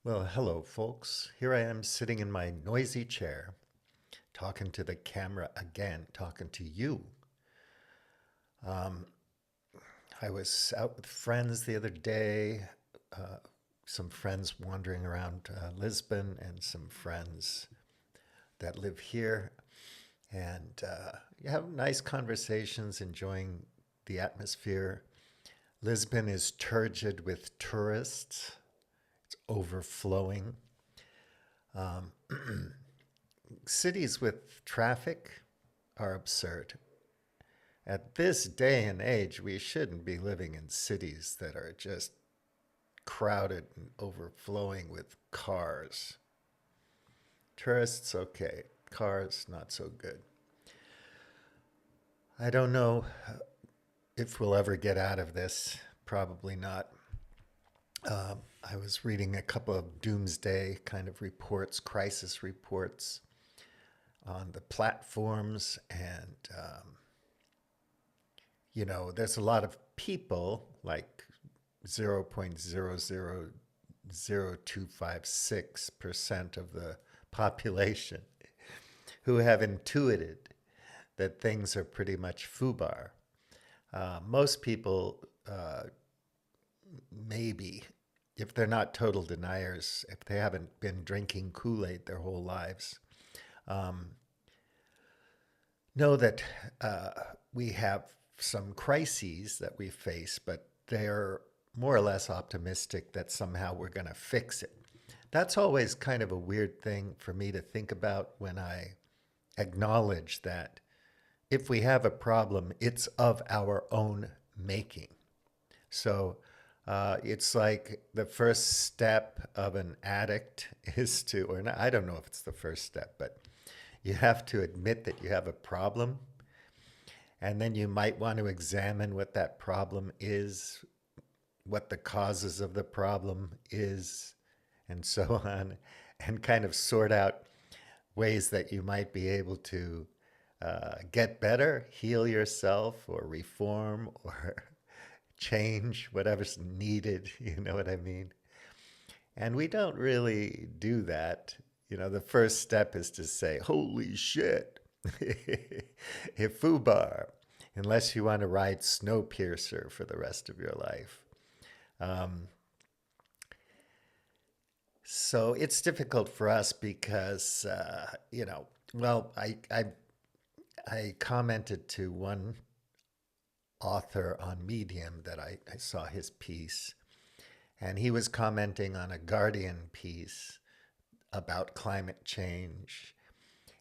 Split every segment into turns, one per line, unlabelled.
Well, hello, folks. Here I am sitting in my noisy chair, talking to the camera again, talking to you. Um, I was out with friends the other day, uh, some friends wandering around Lisbon, and some friends that live here. And you have nice conversations, enjoying the atmosphere. Lisbon is turgid with tourists, it's overflowing. Um, Cities with traffic are absurd. At this day and age, we shouldn't be living in cities that are just crowded and overflowing with cars. Tourists, okay. Cars, not so good. I don't know if we'll ever get out of this. Probably not. I was reading a couple of doomsday kind of reports, crisis reports on the platforms, and there's a lot of people, like 0.000256% of the population, who have intuited that things are pretty much foobar. Most people, maybe, if they're not total deniers, if they haven't been drinking Kool-Aid their whole lives, um, know that we have some crises that we face, but they're more or less optimistic that somehow we're going to fix it. That's always kind of a weird thing for me to think about when I acknowledge that if we have a problem, it's of our own making. So it's like the first step of an addict is to, or not, I don't know if it's the first step, but you have to admit that you have a problem. And then you might want to examine what that problem is, what the causes of the problem is, and so on, and kind of sort out ways that you might be able to get better, heal yourself, or reform, or change whatever's needed. You know what I mean? And we don't really do that. The first step is to say, holy shit, Fubar, unless you want to ride Snowpiercer for the rest of your life. Um, so it's difficult for us because, well, I commented to one author on Medium that I saw his piece, and he was commenting on a Guardian piece about climate change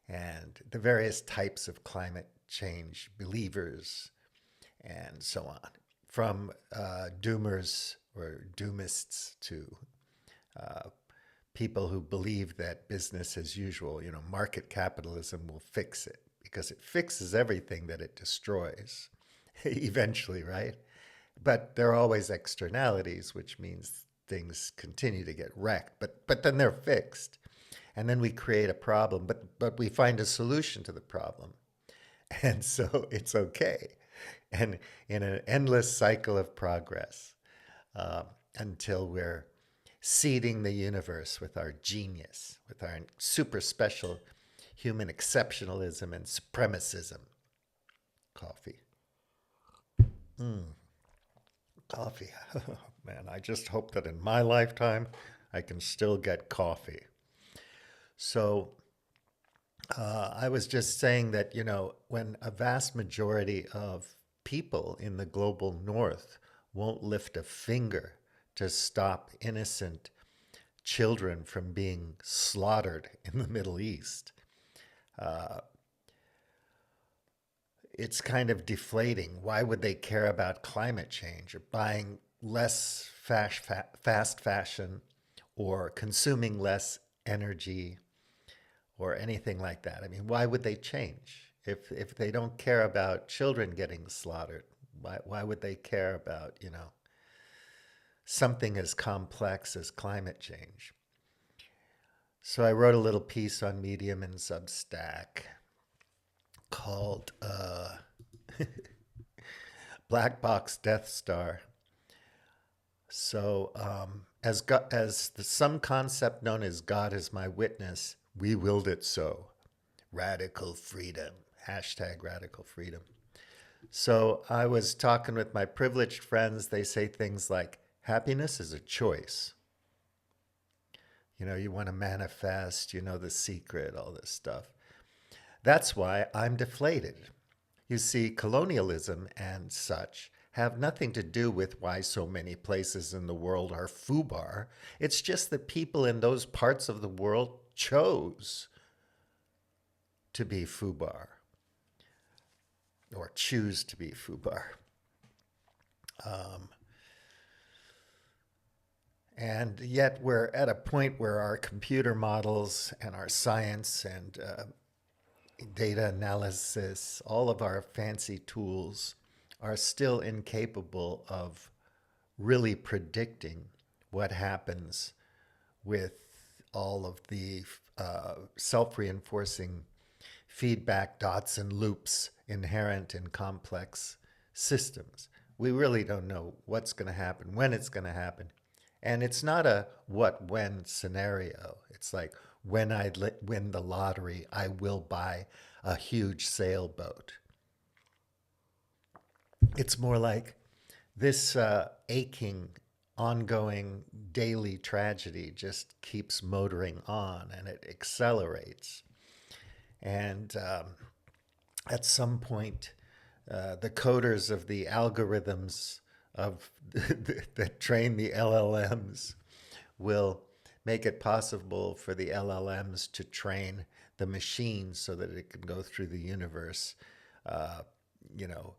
and the various types of climate change believers and so on, from doomers or doomists to uh, people who believe that business as usual, market capitalism will fix it because it fixes everything that it destroys eventually, right? But there are always externalities, which means things continue to get wrecked, but then they're fixed. And then we create a problem, but we find a solution to the problem. And so it's okay. And in an endless cycle of progress, until we're seeding the universe with our genius, with our super special human exceptionalism and supremacism. Coffee. Mm, coffee. Man, I just hope that in my lifetime I can still get coffee. So I was just saying that, when a vast majority of people in the global north won't lift a finger to stop innocent children from being slaughtered in the Middle East, uh, it's kind of deflating. Why would they care about climate change or buying less fast fashion or consuming less energy or anything like that? I mean, why would they change if they don't care about children getting slaughtered? Why would they care about something as complex as climate change? So I wrote a little piece on Medium and Substack called Black Box Death Star. So Some concept known as God is my witness, we willed it so. Radical freedom. Hashtag radical freedom. So I was talking with my privileged friends. They say things like, happiness is a choice. You know, you want to manifest, you know, the secret, all this stuff. That's why I'm deflated. You see, colonialism and such have nothing to do with why so many places in the world are FUBAR. It's just that people in those parts of the world chose to be FUBAR or choose to be FUBAR. And yet we're at a point where our computer models and our science and data analysis, all of our fancy tools are still incapable of really predicting what happens with all of the self-reinforcing feedback dots and loops inherent in complex systems. We really don't know what's going to happen, when it's going to happen. And it's not a what when scenario. It's like when I win the lottery, I will buy a huge sailboat. It's more like this aching, ongoing daily tragedy just keeps motoring on and it accelerates. And at some point, the coders of the algorithms of that train the LLMs will make it possible for the LLMs to train the machine so that it can go through the universe, you know,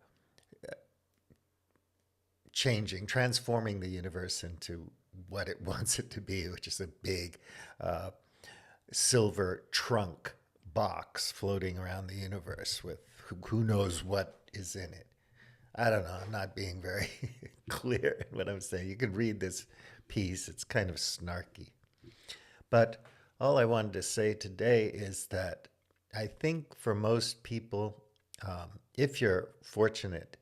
transforming the universe into what it wants it to be, which is a big silver trunk box floating around the universe with who knows what is in it. I don't know. I'm not being very clear in what I'm saying. You can read this piece. It's kind of snarky. But all I wanted to say today is that I think for most people, if you're fortunate,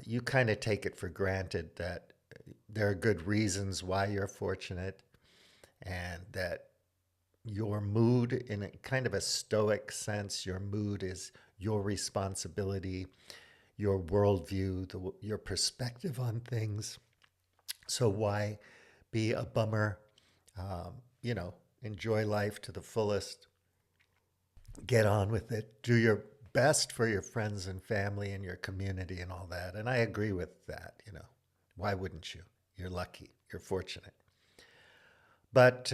you kind of take it for granted that there are good reasons why you're fortunate and that your mood, in a kind of a stoic sense, your mood is your responsibility, your worldview, your perspective on things. So why be a bummer? You know, enjoy life to the fullest. Get on with it. Do your best for your friends and family and your community and all that. And I agree with that. You know, why wouldn't you? You're lucky. You're fortunate. But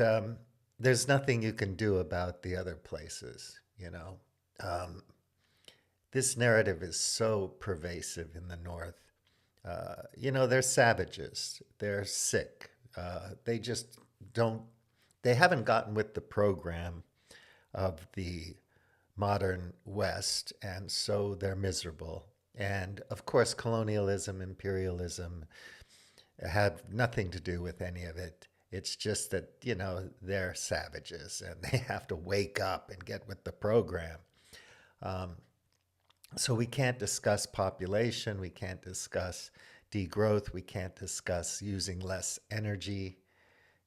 there's nothing you can do about the other places. You know, this narrative is so pervasive in the North. You know, they're savages. They're sick. They just don't, they haven't gotten with the program of the modern West, and so they're miserable. And of course, colonialism, imperialism had nothing to do with any of it. It's just that, you know, they're savages and they have to wake up and get with the program. So we can't discuss population, we can't discuss degrowth, we can't discuss using less energy,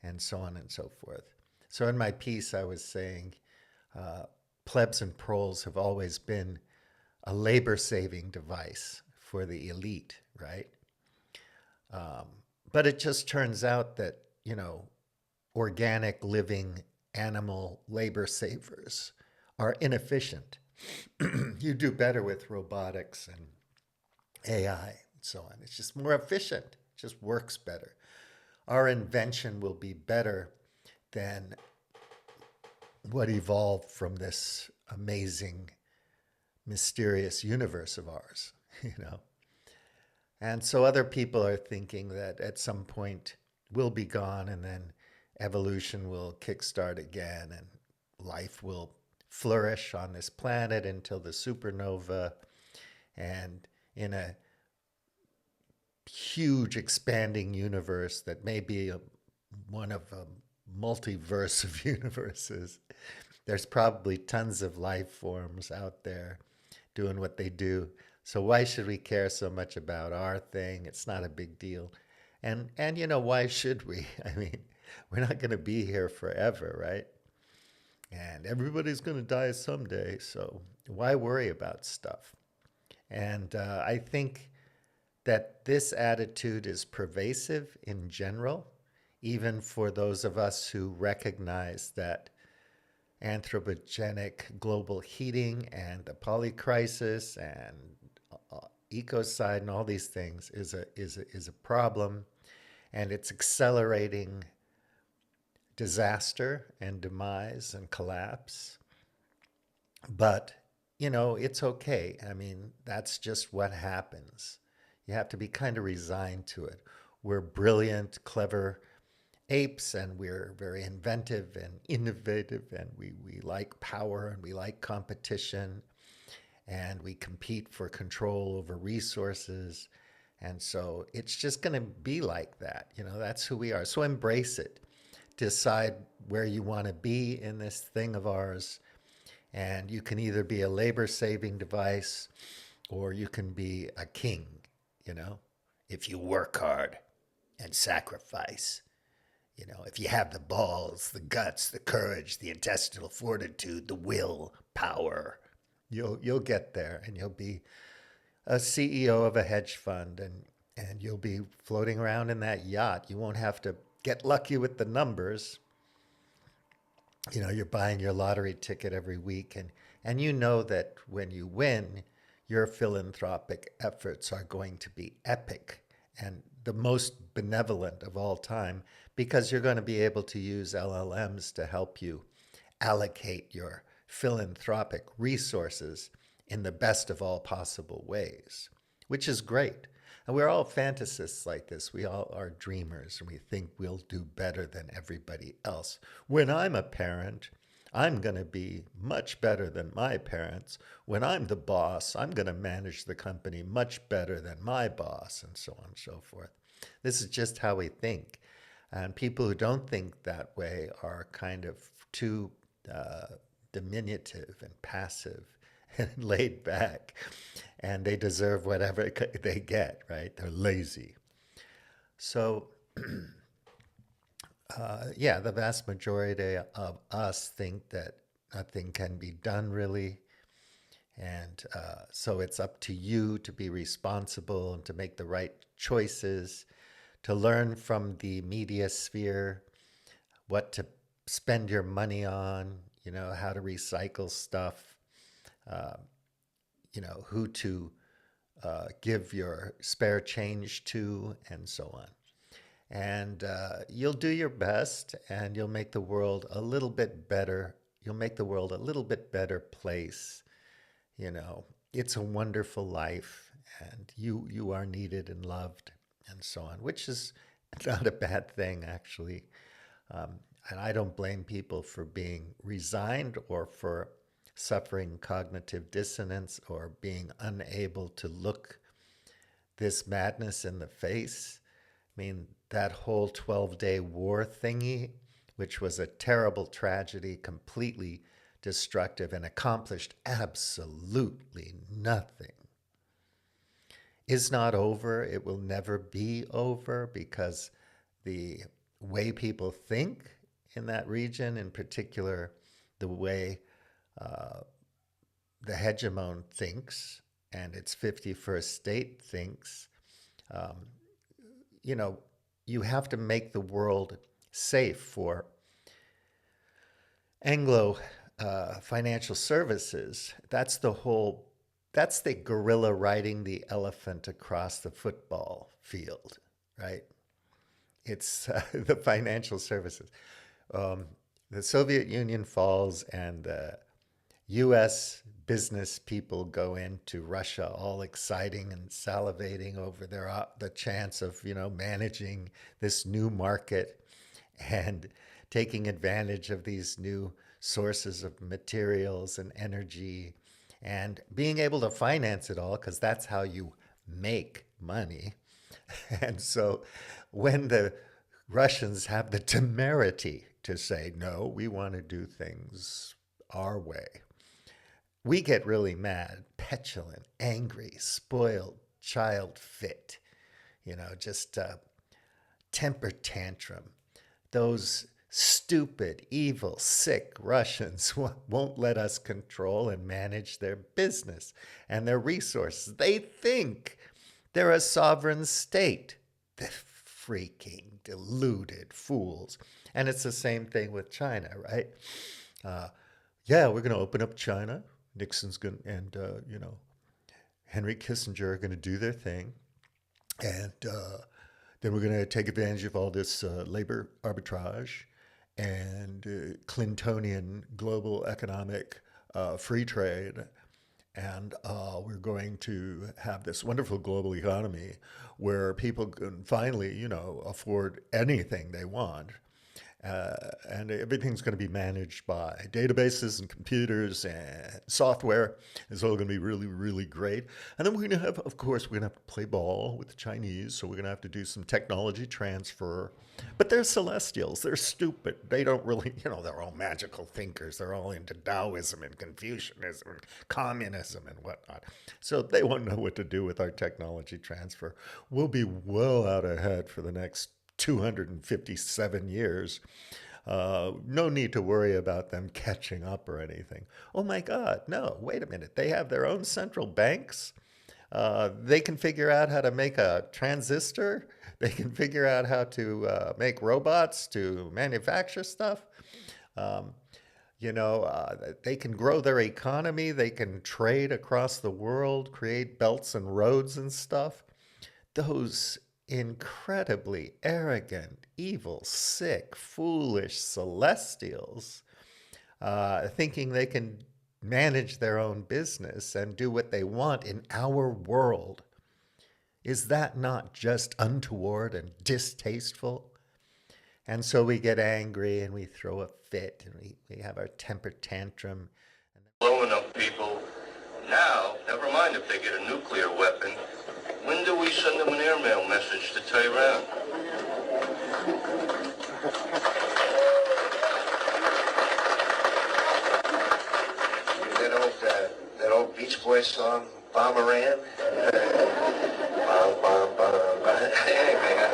and so on and so forth. So in my piece, I was saying plebs and proles have always been a labor-saving device for the elite, right? But it just turns out that, you know, organic living animal labor savers are inefficient. You do better with robotics and AI and so on. It's just more efficient. It just works better. Our invention will be better than what evolved from this amazing, mysterious universe of ours, you know. And so other people are thinking that at some point we'll be gone and then evolution will kickstart again and life will flourish on this planet until the supernova, and in a huge expanding universe that may be one of a multiverse of universes. There's probably tons of life forms out there doing what they do. So why should we care so much about our thing? It's not a big deal. And why should we? I mean, we're not going to be here forever, right? And everybody's going to die someday, so why worry about stuff? And I think that this attitude is pervasive in general, even for those of us who recognize that anthropogenic global heating and the polycrisis and ecocide and all these things is a problem, and it's accelerating disaster and demise and collapse. But it's okay. I mean, that's just what happens. You have to be kind of resigned to it. We're brilliant, clever apes, and we're very inventive and innovative, and we like power and we like competition, and we compete for control over resources. And so it's just going to be like that. That's who we are. So embrace it. Decide where you want to be in this thing of ours. And you can either be a labor saving device or you can be a king, you know, if you work hard and sacrifice. If you have the balls, the guts, the courage, the intestinal fortitude, the will, power, you'll get there, and you'll be a CEO of a hedge fund, and you'll be floating around in that yacht. You won't have to get lucky with the numbers. You're buying your lottery ticket every week, and you know that when you win, your philanthropic efforts are going to be epic and the most benevolent of all time, because you're going to be able to use LLMs to help you allocate your philanthropic resources in the best of all possible ways, which is great. And we're all fantasists like this. We all are dreamers, and we think we'll do better than everybody else. When I'm a parent, I'm going to be much better than my parents. When I'm the boss, I'm going to manage the company much better than my boss, and so on and so forth. This is just how we think. And people who don't think that way are kind of too diminutive and passive and laid back, and they deserve whatever they get, right? They're lazy. So, yeah, the vast majority of us think that nothing can be done really. And so it's up to you to be responsible and to make the right choices, to learn from the media sphere what to spend your money on, how to recycle stuff, uh, who to give your spare change to, and so on. And you'll do your best, and you'll make the world a little bit better. You'll make the world a little bit better place. It's a wonderful life, and you are needed and loved, and so on, which is not a bad thing, actually. And I don't blame people for being resigned or for suffering cognitive dissonance or being unable to look this madness in the face. I mean, that whole 12-day war thingy, which was a terrible tragedy, completely destructive and accomplished absolutely nothing, is not over. It will never be over, because the way people think in that region, in particular, the way the hegemon thinks and its 51st state thinks, um, you have to make the world safe for Anglo financial services. That's the gorilla riding the elephant across the football field, right? It's the financial services. Um, the Soviet Union falls, and the U.S. business people go into Russia, all exciting and salivating over the chance of managing this new market and taking advantage of these new sources of materials and energy, and being able to finance it all, because that's how you make money. And so when the Russians have the temerity to say, no, we want to do things our way, we get really mad, petulant, angry, spoiled, child fit, just temper tantrum. Those stupid, evil, sick Russians won't let us control and manage their business and their resources. They think they're a sovereign state. The freaking deluded fools. And it's the same thing with China, right? Uh, yeah, we're going to open up China. Nixon's going to, and, Henry Kissinger are going to do their thing. And then we're going to take advantage of all this labor arbitrage and Clintonian global economic free trade. And we're going to have this wonderful global economy where people can finally, afford anything they want. And everything's going to be managed by databases and computers and software. It's all going to be really, really great. And then we're going to have, of course, we're going to have to play ball with the Chinese. So we're going to have to do some technology transfer. But they're celestials. They're stupid. They don't really, they're all magical thinkers. They're all into Taoism and Confucianism and communism and whatnot. So they won't know what to do with our technology transfer. We'll be well out ahead for the next 257 years. No need to worry about them catching up or anything. Oh my God, no, wait a minute. They have their own central banks. They can figure out how to make a transistor. They can figure out how to make robots to manufacture stuff. Um, they can grow their economy. They can trade across the world, create belts and roads and stuff. Those incredibly arrogant, evil, sick, foolish celestials thinking they can manage their own business and do what they want in our world. Is that not just untoward and distasteful? And so we get angry and we throw a fit and we have our temper tantrum.
Blowing up people. Now, never mind if they get a nuclear weapon. When do we send them an airmail message to Tehran? That old Beach Boys song, Bomb Iran? Bomb, bomb, bomb, bomb. Hey, man.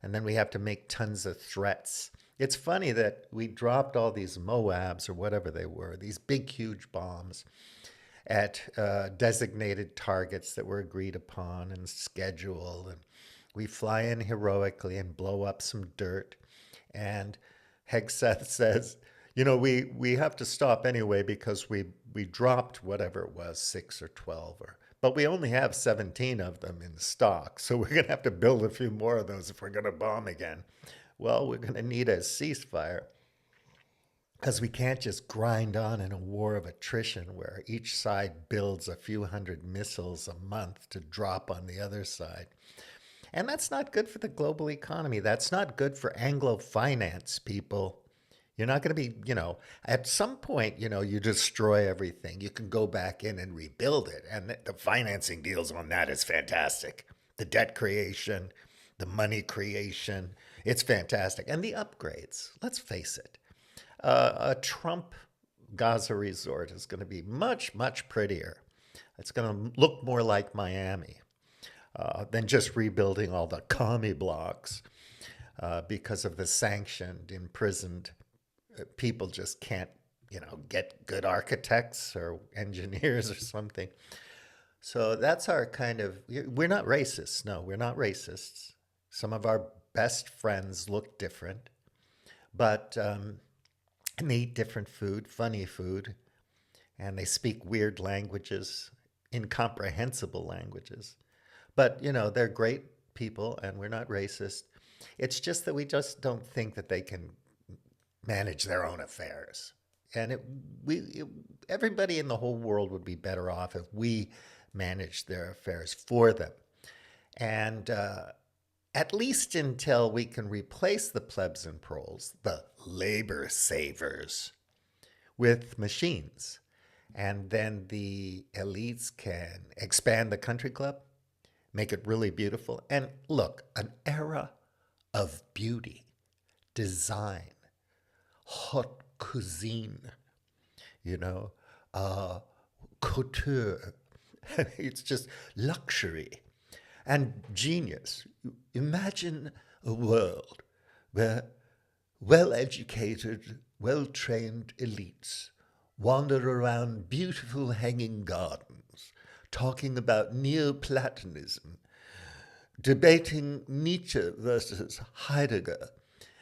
And then we have to make tons of threats. It's funny that we dropped all these Moabs or whatever they were, these big, huge bombs at designated targets that were agreed upon and scheduled. And we fly in heroically and blow up some dirt. And Hegseth says, we have to stop anyway because we dropped whatever it was, 6 or 12, but we only have 17 of them in stock. So we're going to have to build a few more of those if we're going to bomb again. Well, we're going to need a ceasefire because we can't just grind on in a war of attrition where each side builds a few hundred missiles a month to drop on the other side. And that's not good for the global economy. That's not good for Anglo finance, people. You're not going to be, at some point, you destroy everything. You can go back in and rebuild it. And the financing deals on that is fantastic. The debt creation, the money creation, it's fantastic. And the upgrades, let's face it. A Trump Gaza resort is going to be much, much prettier. It's going to look more like Miami than just rebuilding all the commie blocks because of the sanctioned, imprisoned people just can't, get good architects or engineers or something. So that's our kind of, we're not racists. No, we're not racists. Some of our best friends look different, but and they eat different food, funny food, and they speak weird languages, incomprehensible languages. But, they're great people and we're not racist. It's just that we just don't think that they can manage their own affairs. And everybody in the whole world would be better off if we managed their affairs for them. And at least until we can replace the plebs and proles, the labor savers, with machines. And then the elites can expand the country club, make it really beautiful. And look, an era of beauty, design, haute cuisine, couture. It's just luxury. and genius. Imagine a world where well-educated, well-trained elites wander around beautiful hanging gardens, talking about Neoplatonism, debating Nietzsche versus Heidegger,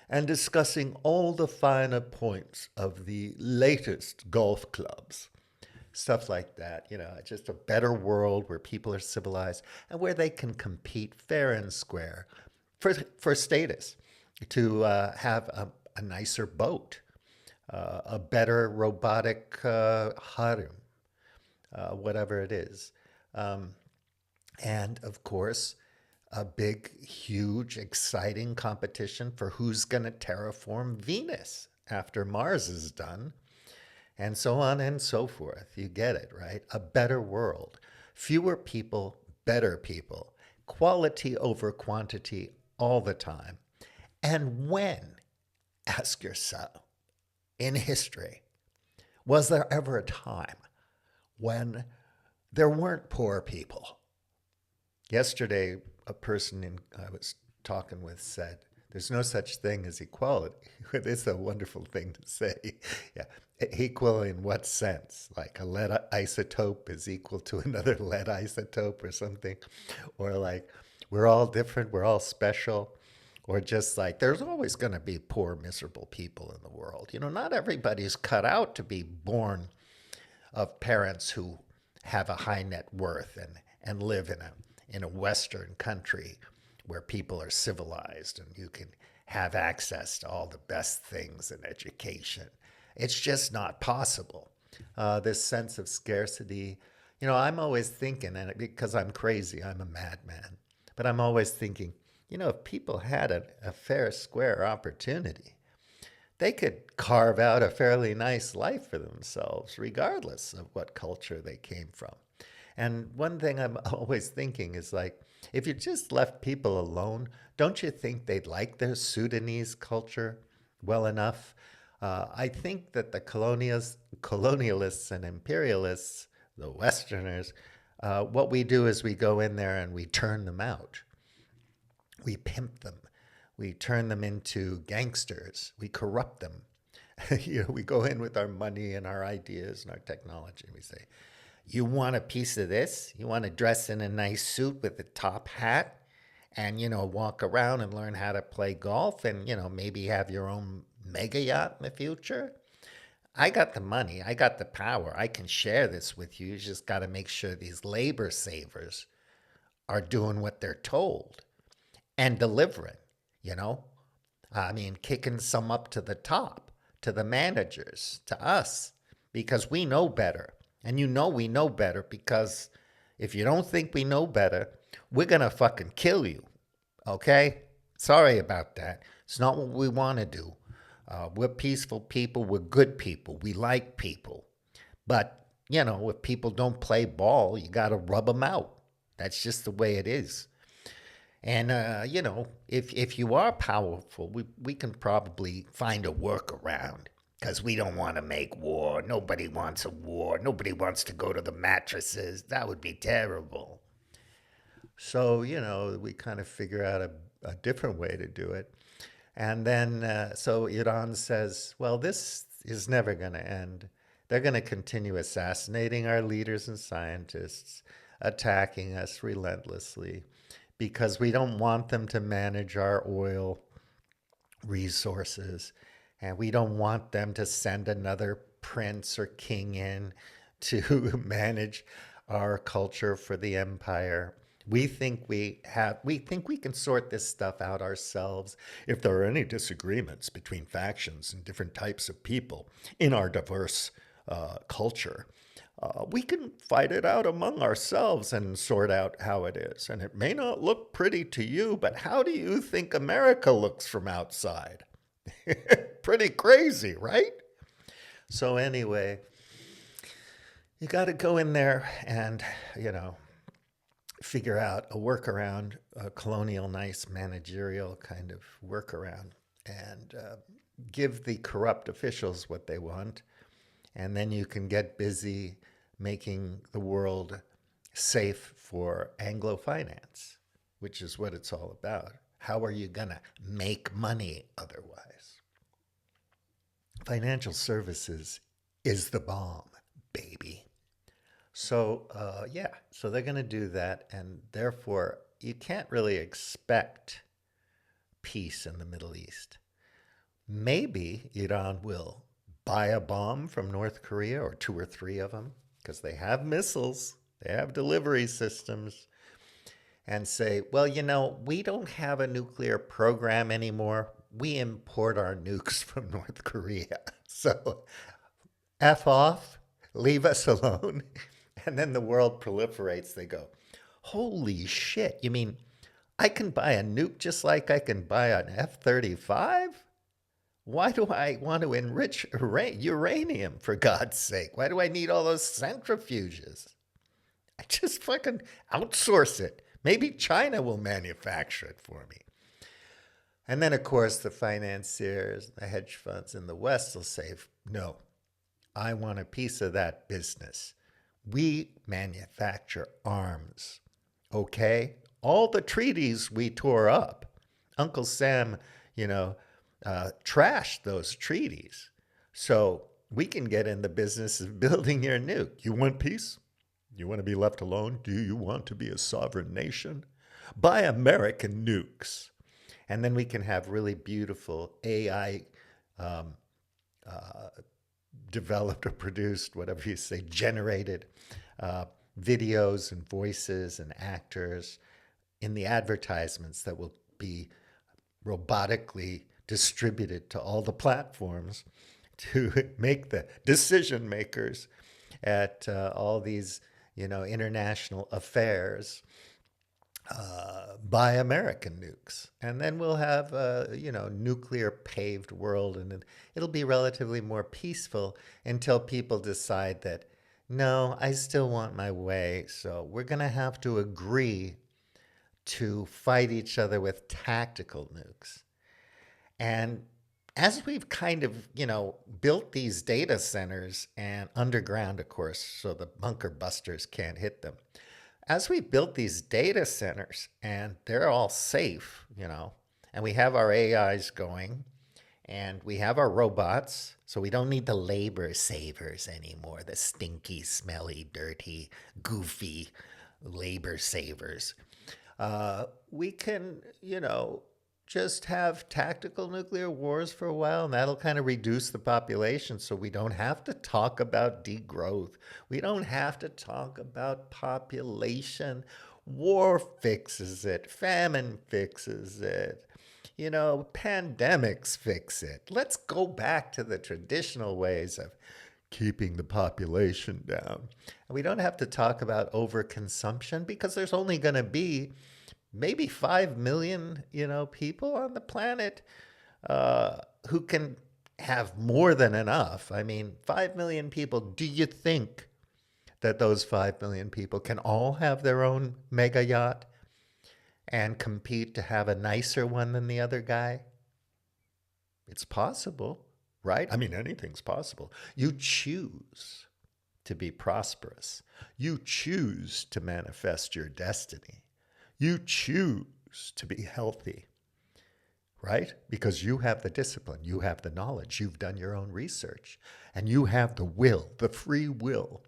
and discussing all the finer points of the latest golf clubs. Stuff like that, just a better world where people are civilized and where they can compete fair and square for status, to have a nicer boat, a better robotic harem, whatever it is. And of course, a big, huge, exciting competition for who's going to terraform Venus after Mars is done, and so on and so forth. You get it, right? A better world. Fewer people, better people. Quality over quantity all the time. And when, ask yourself, in history, was there ever a time when there weren't poor people? Yesterday, a person I was talking with said, there's no such thing as equality. It's a wonderful thing to say. Yeah. Equal in what sense? Like a lead isotope is equal to another lead isotope or something? Or like we're all different, we're all special? Or just like there's always going to be poor, miserable people in the world. Not everybody's cut out to be born of parents who have a high net worth and live in a Western country where people are civilized and you can have access to all the best things in education. It's just not possible. This sense of scarcity, I'm always thinking, and because I'm crazy, I'm a madman, but I'm always thinking, if people had a fair, square opportunity, they could carve out a fairly nice life for themselves, regardless of what culture they came from. And one thing I'm always thinking is like, if you just left people alone, don't you think they'd like their Sudanese culture well enough? I think that the colonialists and imperialists, the Westerners, what we do is we go in there and we turn them out. We pimp them. We turn them into gangsters. We corrupt them. We go in with our money and our ideas and our technology. And we say, you want a piece of this? You want to dress in a nice suit with a top hat and, walk around and learn how to play golf and, maybe have your own mega yacht in the future? I got the money. I got the power. I can share this with you. You just got to make sure these labor savers are doing what they're told and delivering, kicking some up to the top, to the managers, to us, because we know better. And we know better because if you don't think we know better, we're going to fucking kill you. Okay? Sorry about that. It's not what we want to do. We're peaceful people. We're good people. We like people. But, if people don't play ball, you got to rub them out. That's just the way it is. And, if you are powerful, we can probably find a workaround. Because we don't want to make war. Nobody wants a war. Nobody wants to go to the mattresses. That would be terrible. So, we kind of figure out a different way to do it. And then, so Iran says, well, this is never going to end. They're going to continue assassinating our leaders and scientists, attacking us relentlessly, because we don't want them to manage our oil resources. And we don't want them to send another prince or king in to manage our culture for the empire. We think we can sort this stuff out ourselves. If there are any disagreements between factions and different types of people in our diverse culture, we can fight it out among ourselves and sort out how it is. And it may not look pretty to you, but how do you think America looks from outside? Pretty crazy, right? So anyway, you got to go in there and, figure out a workaround, a colonial, nice managerial kind of workaround, and give the corrupt officials what they want. And then you can get busy making the world safe for Anglo finance. which is what it's all about. How are you going to make money otherwise? Financial services is the bomb, baby. So, so they're going to do that. And therefore, you can't really expect peace in the Middle East. Maybe Iran will buy a bomb from North Korea, or two or three of them, because they have missiles, they have delivery systems, and say, well, we don't have a nuclear program anymore. We import our nukes from North Korea. So F off, leave us alone. And then the world proliferates. They go, holy shit. You mean I can buy a nuke just like I can buy an F-35? Why do I want to enrich uranium, for God's sake? Why do I need all those centrifuges? I just fucking outsource it. Maybe China will manufacture it for me. And then, of course, the financiers, the hedge funds in the West will say, no, I want a piece of that business. We manufacture arms, okay? All the treaties we tore up, Uncle Sam, trashed those treaties. So we can get in the business of building your nuke. You want peace? You want to be left alone? Do you want to be a sovereign nation? Buy American nukes. And then we can have really beautiful AI developed or produced, whatever you say, generated videos and voices and actors in the advertisements that will be robotically distributed to all the platforms to make the decision makers at all these, international affairs buy American nukes. And then we'll have a, nuclear paved world, and it'll be relatively more peaceful until people decide that, no, I still want my way. So we're going to have to agree to fight each other with tactical nukes. And as we've kind of, built these data centers and underground, of course, so the bunker busters can't hit them. As we built these data centers and they're all safe, and we have our AIs going and we have our robots, so we don't need the labor savers anymore, the stinky, smelly, dirty, goofy labor savers. We can, just have tactical nuclear wars for a while, and that'll kind of reduce the population so we don't have to talk about degrowth. We don't have to talk about population. War fixes it. Famine fixes it. Pandemics fix it. Let's go back to the traditional ways of keeping the population down. And we don't have to talk about overconsumption because there's only going to be maybe 5 million, people on the planet who can have more than enough. I mean, 5 million people. Do you think that those 5 million people can all have their own mega yacht and compete to have a nicer one than the other guy? It's possible, right? I mean, anything's possible. You choose to be prosperous. You choose to manifest your destiny. You choose to be healthy, right? Because you have the discipline, you have the knowledge, you've done your own research, and you have the will, the free will,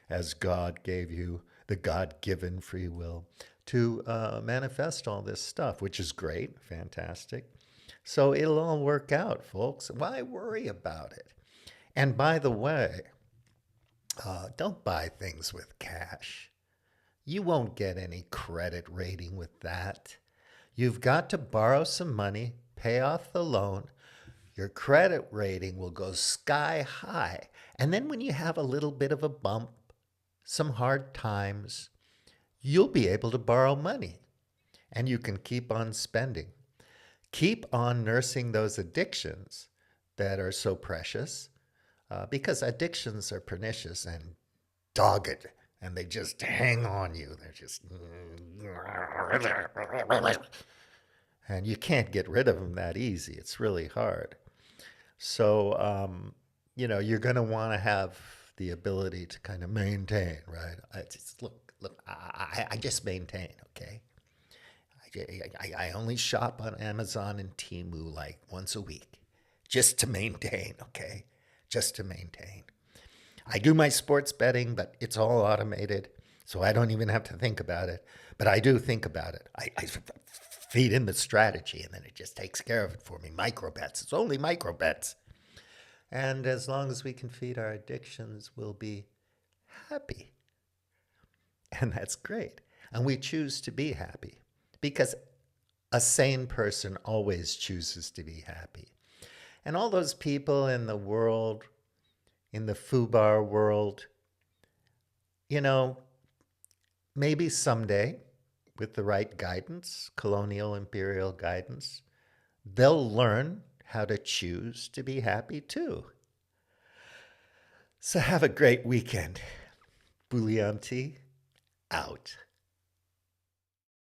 as God gave you, the God-given free will, to manifest all this stuff, which is great, fantastic. So it'll all work out, folks. Why worry about it? And by the way, don't buy things with cash. You won't get any credit rating with that. You've got to borrow some money, pay off the loan. Your credit rating will go sky high. And then when you have a little bit of a bump, some hard times, you'll be able to borrow money and you can keep on spending. Keep on nursing those addictions that are so precious because addictions are pernicious and dogged. And they just hang on you. They're just... And you can't get rid of them that easy. It's really hard. So, you're going to want to have the ability to kind of maintain, right? Look, I just maintain, okay? I only shop on Amazon and Temu like once a week just to maintain, okay? Just to maintain. I do my sports betting, but it's all automated, so I don't even have to think about it. But I do think about it. I feed in the strategy, and then it just takes care of it for me. Micro bets. It's only micro bets. And as long as we can feed our addictions, we'll be happy. And that's great. And we choose to be happy because a sane person always chooses to be happy. And all those people in the world, in the FUBAR world, you know, maybe someday, with the right guidance, colonial imperial guidance, they'll learn how to choose to be happy too. So have a great weekend. Bouillante out.